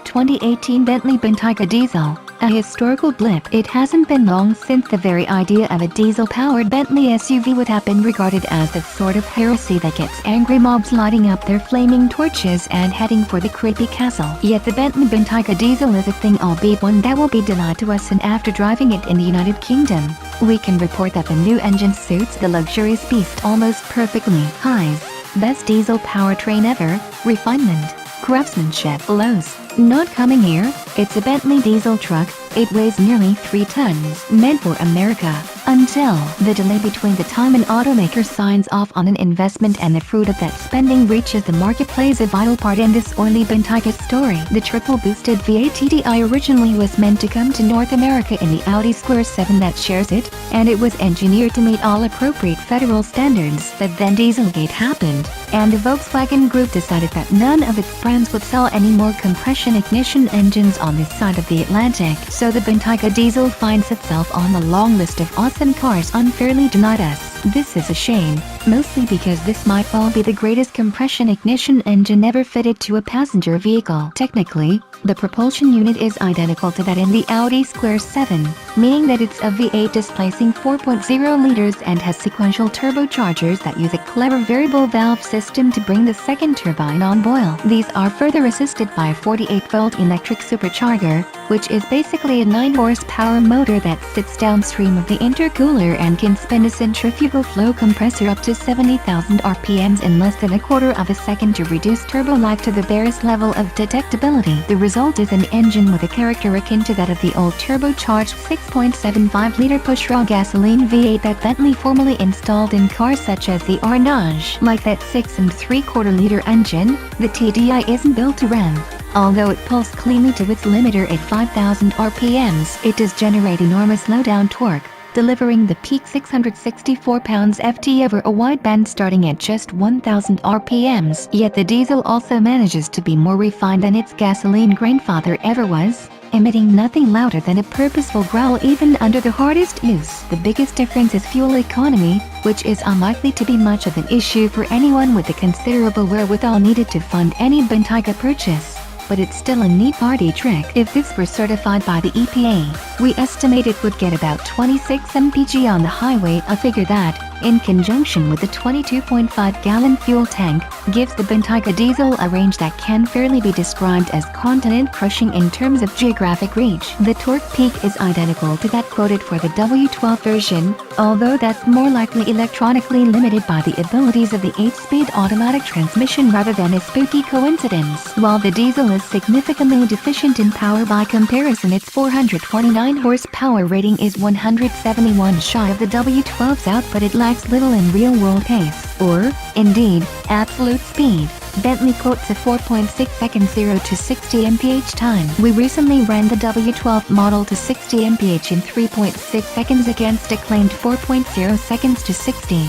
2018 Bentley Bentayga Diesel, a historical blip. It hasn't been long since the very idea of a diesel-powered Bentley SUV would have been regarded as the sort of heresy that gets angry mobs lighting up their flaming torches and heading for the creepy castle. Yet the Bentley Bentayga Diesel is a thing, albeit one that will be denied to us, and after driving it in the United Kingdom, we can report that the new engine suits the luxurious beast almost perfectly. Highs, best diesel powertrain ever, refinement, craftsmanship. Lows, not coming here. It's a Bentley diesel truck. It weighs nearly 3 tons. Meant for America. Until the delay between the time an automaker signs off on an investment and the fruit of that spending reaches the market plays a vital part in this oily Bentayga story. The triple-boosted V8 TDI originally was meant to come to North America in the Audi Q7 that shares it, and it was engineered to meet all appropriate federal standards. But then Dieselgate happened, and the Volkswagen Group decided that none of its brands would sell any more compression ignition engines on this side of the Atlantic. So the Bentayga Diesel finds itself on the long list of awesome cars unfairly denied us. This is a shame, mostly because this might well be the greatest compression ignition engine ever fitted to a passenger vehicle. Technically, the propulsion unit is identical to that in the Audi Q7, meaning that it's a V8 displacing 4.0 liters and has sequential turbochargers that use a clever variable valve system to bring the second turbine on boil. These are further assisted by a 48-volt electric supercharger, which is basically a 9-horsepower motor that sits downstream of the intercooler and can spin a centrifugal flow compressor up to 70,000 RPMs in less than a quarter of a second to reduce turbo life to the barest level of detectability. The result is an engine with a character akin to that of the old turbocharged 6.75-liter push-raw gasoline V8 that Bentley formerly installed in cars such as the Arnage. Like that 6 3/4-liter engine, the TDI isn't built to rev. Although it pulls cleanly to its limiter at 5,000 RPMs, it does generate enormous low-down torque, delivering the peak 664 pounds-ft over a wideband starting at just 1,000 RPMs. Yet the diesel also manages to be more refined than its gasoline grandfather ever was, emitting nothing louder than a purposeful growl even under the hardest use. The biggest difference is fuel economy, which is unlikely to be much of an issue for anyone with the considerable wherewithal needed to fund any Bentayga purchase. But it's still a neat party trick. If this were certified by the EPA, we estimate it would get about 26 mpg on the highway, a figure that, in conjunction with the 22.5-gallon fuel tank, gives the Bentayga Diesel a range that can fairly be described as continent-crushing in terms of geographic reach. The torque peak is identical to that quoted for the W12 version, although that's more likely electronically limited by the abilities of the 8-speed automatic transmission rather than a spooky coincidence. While the diesel is significantly deficient in power by comparison, its 429 horsepower rating is 171 shy of the W12's output. It lacks little in real-world pace, or, indeed, absolute speed. Bentley quotes a 4.6 seconds 0 to 60 mph time. We recently ran the W12 model to 60 mph in 3.6 seconds against a claimed 4.0 seconds to 60.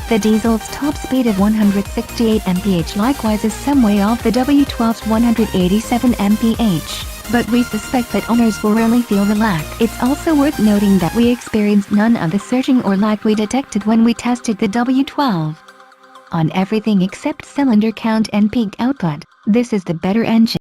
The diesel's top speed of 168 mph likewise is some way off the W12's 187 mph. But we suspect that owners will rarely feel the lack. It's also worth noting that we experienced none of the surging or lag we detected when we tested the W12. On everything except cylinder count and peak output, this is the better engine.